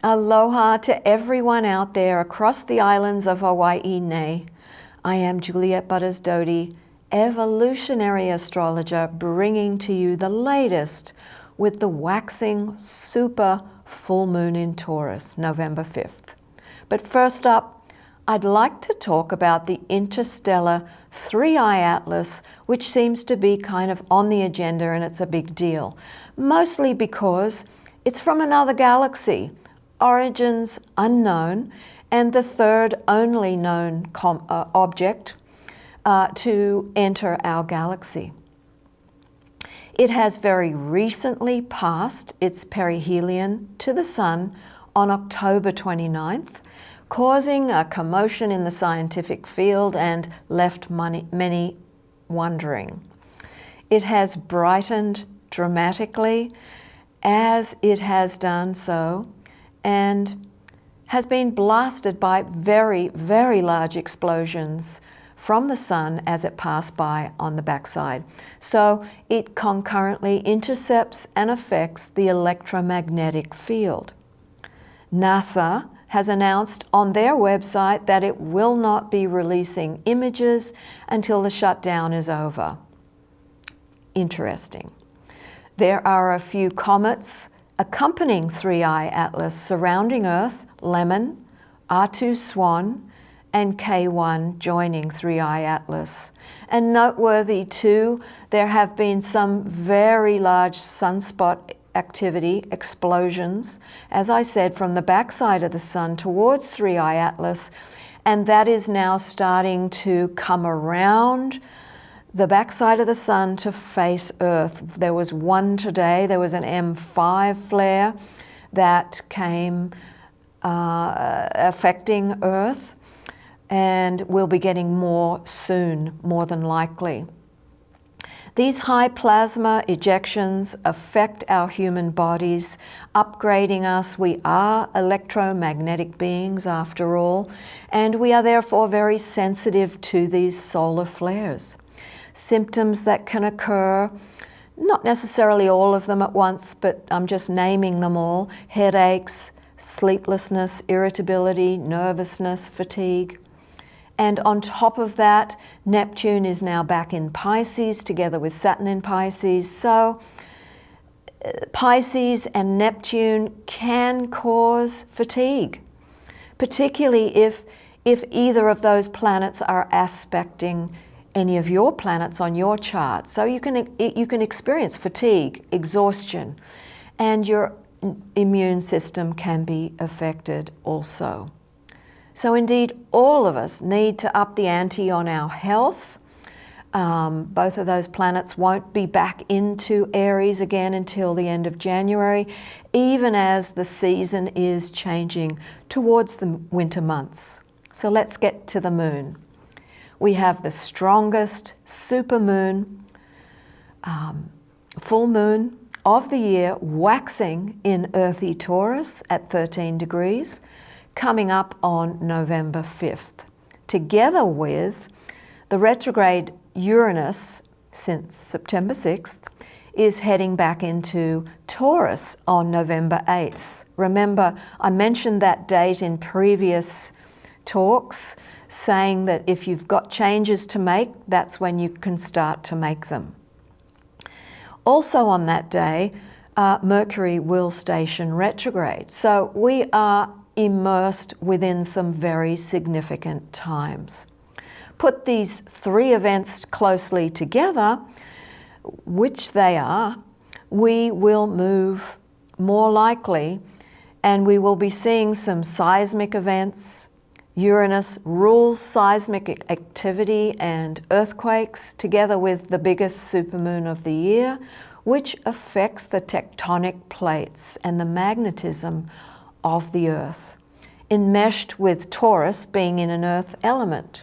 Aloha to everyone out there across the islands of Hawaii. I am Juliet Butters Doty, evolutionary astrologer, bringing to you the latest with the waxing super full moon in Taurus, November 5th. But first up, I'd like to talk about the interstellar three-eye atlas, which seems to be kind of on the agenda, and it's a big deal, mostly because it's from another galaxy, origins unknown, and the third only known object to enter our galaxy. It has very recently passed its perihelion to the Sun on October 29th, causing a commotion in the scientific field and left many wondering. It has brightened dramatically as it has done so, and has been blasted by very, very large explosions from the Sun as it passed by on the backside. So it concurrently intercepts and affects the electromagnetic field. NASA has announced on their website that it will not be releasing images until the shutdown is over. Interesting. There are a few comets accompanying three-eye atlas surrounding Earth, Lemon, R2 Swan, and K1 joining three-eye atlas. And noteworthy too, there have been some very large sunspot activity, explosions, as I said, from the backside of the Sun towards three-eye atlas, and that is now starting to come around the backside of the Sun to face Earth. There was one today, there was an M5 flare that came affecting Earth, and we'll be getting more soon, more than likely. These high plasma ejections affect our human bodies, upgrading us. We are electromagnetic beings after all, and we are therefore very sensitive to these solar flares. Symptoms that can occur, not necessarily all of them at once, but I'm just naming them all: headaches, sleeplessness, irritability, nervousness, fatigue. And on top of that, Neptune is now back in Pisces together with Saturn in Pisces. So Pisces and Neptune can cause fatigue, particularly if either of those planets are aspecting any of your planets on your chart. So you can experience fatigue, exhaustion, and your immune system can be affected also. So indeed, all of us need to up the ante on our health. Both of those planets won't be back into Aries again until the end of January, even as the season is changing towards the winter months. So let's get to the moon. We have the strongest supermoon, full moon of the year, waxing in earthy Taurus at 13 degrees, coming up on November 5th, together with the retrograde Uranus since September 6th is heading back into Taurus on November 8th. Remember, I mentioned that date in previous talks, saying that if you've got changes to make, that's when you can start to make them. Also on that day, Mercury will station retrograde. So we are immersed within some very significant times. Put these three events closely together, which they are, we will move more likely, and we will be seeing some seismic events. Uranus rules seismic activity and earthquakes, together with the biggest supermoon of the year, which affects the tectonic plates and the magnetism of the Earth, enmeshed with Taurus being in an Earth element.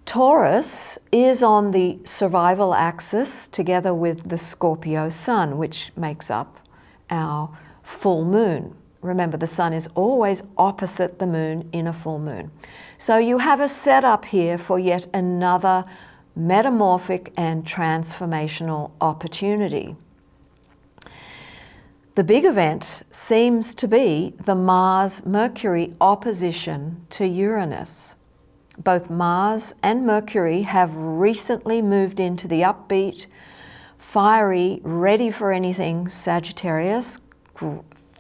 Taurus is on the survival axis together with the Scorpio Sun, which makes up our full moon. Remember, the Sun is always opposite the moon in a full moon. So you have a setup here for yet another metamorphic and transformational opportunity. The big event seems to be the Mars Mercury opposition to Uranus. Both Mars and Mercury have recently moved into the upbeat, fiery, ready for anything Sagittarius.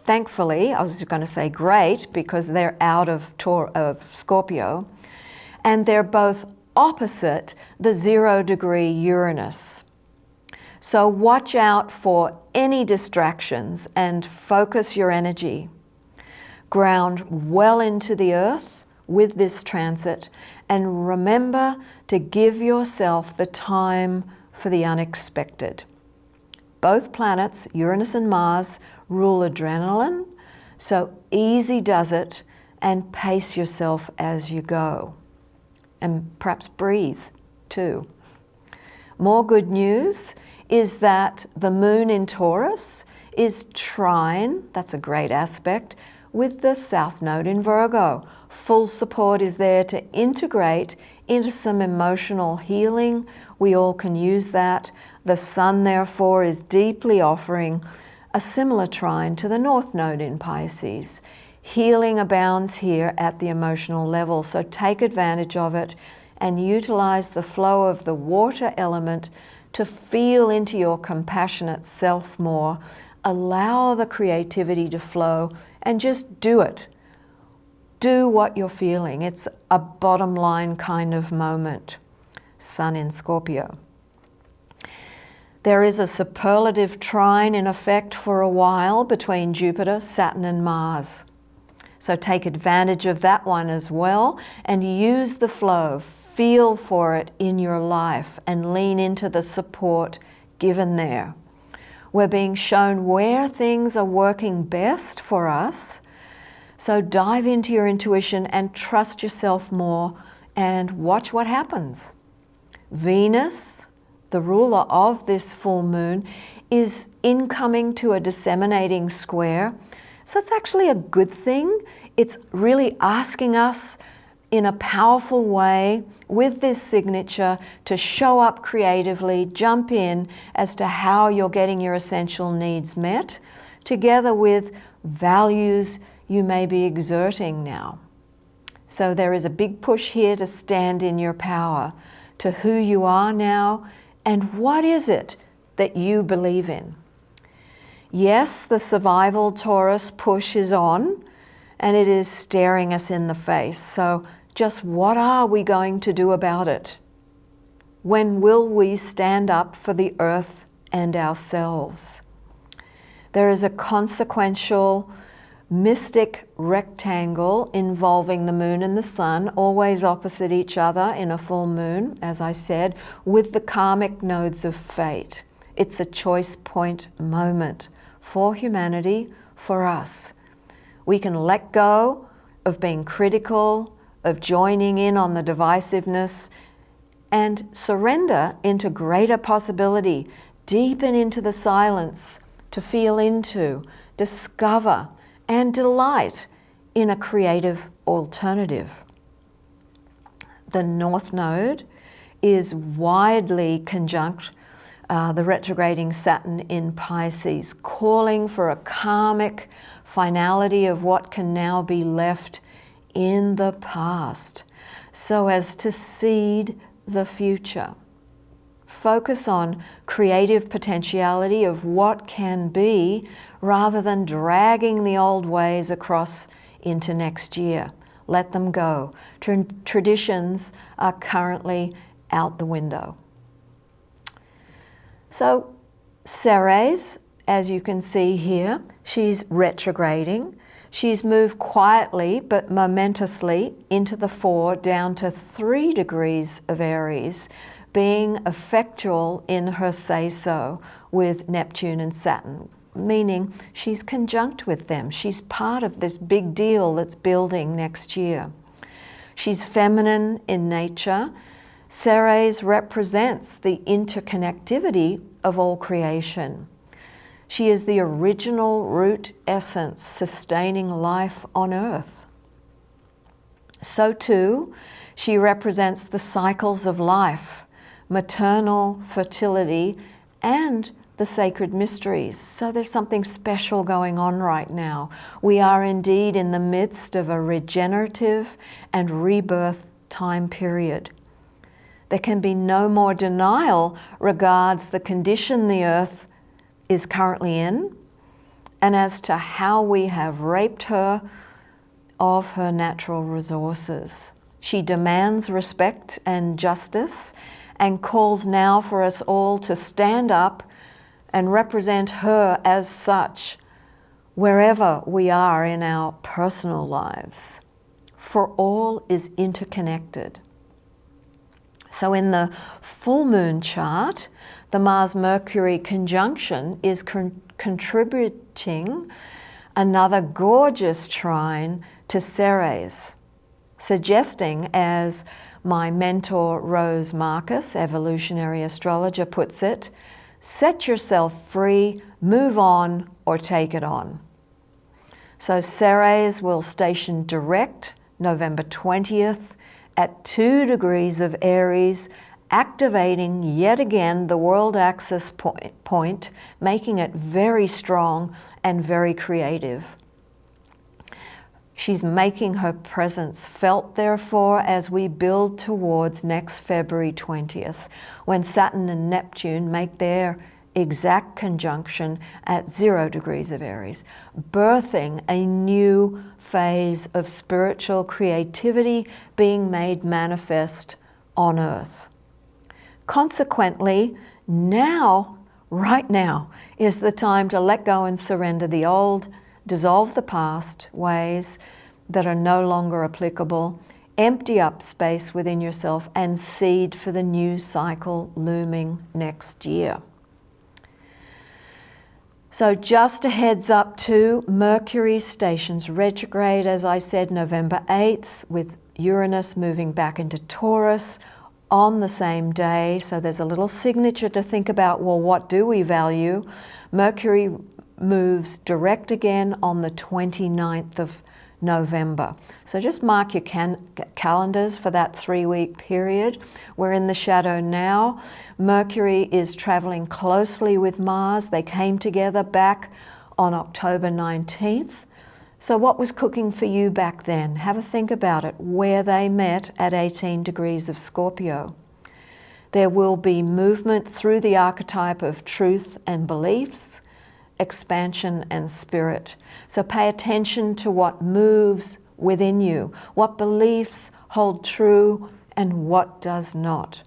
Thankfully, I was going to say great, because they're out of Scorpio, and they're both opposite the 0-degree Uranus. So watch out for any distractions and focus your energy. Ground well into the earth with this transit, and remember to give yourself the time for the unexpected. Both planets, Uranus and Mars, rule adrenaline, so easy does it, and pace yourself as you go. And perhaps breathe too. More good news is that the moon in Taurus is trine, that's a great aspect, with the south node in Virgo. Full support is there to integrate into some emotional healing. We all can use that. The sun, therefore, is deeply offering a similar trine to the north node in Pisces. Healing abounds here at the emotional level, so take advantage of it and utilize the flow of the water element to feel into your compassionate self more. Allow the creativity to flow and just do it. Do what you're feeling. It's a bottom line kind of moment. Sun in Scorpio. There is a superlative trine in effect for a while between Jupiter, Saturn, and Mars. So take advantage of that one as well and use the flow. Feel for it in your life and lean into the support given there. We're being shown where things are working best for us. So dive into your intuition and trust yourself more and watch what happens. Venus, the ruler of this full moon, is incoming to a disseminating square. So it's actually a good thing. It's really asking us in a powerful way with this signature to show up creatively, jump in as to how you're getting your essential needs met, together with values you may be exerting now. So there is a big push here to stand in your power, to who you are now, and what is it that you believe in. Yes, the survival Taurus push is on, and it is staring us in the face. So just what are we going to do about it? When will we stand up for the earth and ourselves? There is a consequential mystic rectangle involving the moon and the sun, always opposite each other in a full moon, as I said, with the karmic nodes of fate. It's a choice point moment for humanity, for us. We can let go of being critical, of joining in on the divisiveness, and surrender into greater possibility, deepen into the silence to feel into, discover, and delight in a creative alternative. The North Node is widely conjunct the retrograding Saturn in Pisces, calling for a karmic finality of what can now be left in the past, so as to seed the future. Focus on creative potentiality of what can be, rather than dragging the old ways across into next year. Let them go. Traditions are currently out the window. So Ceres, as you can see here, she's retrograding. She's moved quietly but momentously into the 4 down to 3 degrees of Aries, being effectual in her say-so with Neptune and Saturn, meaning she's conjunct with them. She's part of this big deal that's building next year. She's feminine in nature. Ceres represents the interconnectivity of all creation. She is the original root essence sustaining life on Earth. So too, she represents the cycles of life, maternal fertility, and the sacred mysteries. So there's something special going on right now. We are indeed in the midst of a regenerative and rebirth time period. There can be no more denial regards the condition the earth is currently in, and as to how we have raped her of her natural resources. She demands respect and justice and calls now for us all to stand up and represent her as such wherever we are in our personal lives. For all is interconnected. So in the full moon chart, the Mars Mercury conjunction is contributing another gorgeous trine to Ceres, suggesting, as my mentor Rose Marcus, evolutionary astrologer, puts it, set yourself free, move on, or take it on. So Ceres will station direct November 20th at 2 degrees of Aries, activating yet again the world axis point, making it very strong and very creative. She's making her presence felt, therefore, as we build towards next February 20th, when Saturn and Neptune make their exact conjunction at 0 degrees of Aries, birthing a new phase of spiritual creativity being made manifest on Earth. Consequently, now, right now, is the time to let go and surrender the old, dissolve the past ways that are no longer applicable, empty up space within yourself, and seed for the new cycle looming next year. So just a heads up too, Mercury stations retrograde, as I said, November 8th, with Uranus moving back into Taurus on the same day. So there's a little signature to think about, well, what do we value? Mercury moves direct again on the 29th of November. So just mark your calendars for that 3-week period. We're in the shadow now. Mercury is traveling closely with Mars. They came together back on October 19th. So what was cooking for you back then? Have a think about it, where they met at 18 degrees of Scorpio. There will be movement through the archetype of truth and beliefs, expansion and spirit. So pay attention to what moves within you, what beliefs hold true and what does not.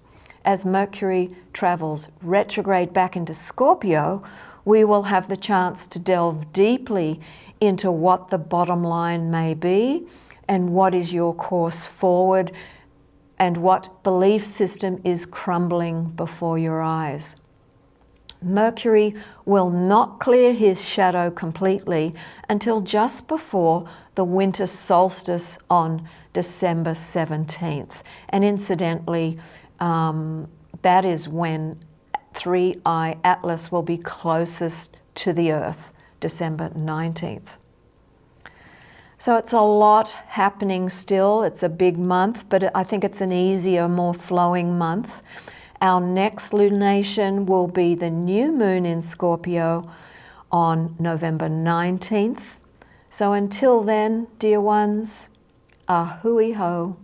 As Mercury travels retrograde back into Scorpio, we will have the chance to delve deeply into what the bottom line may be and what is your course forward and what belief system is crumbling before your eyes. Mercury will not clear his shadow completely until just before the winter solstice on December 17th. And incidentally, that is when 3i Atlas will be closest to the Earth, December 19th. So it's a lot happening still. It's a big month, but I think it's an easier, more flowing month. Our next lunation will be the new moon in Scorpio on November 19th. So until then, dear ones, ahui ho.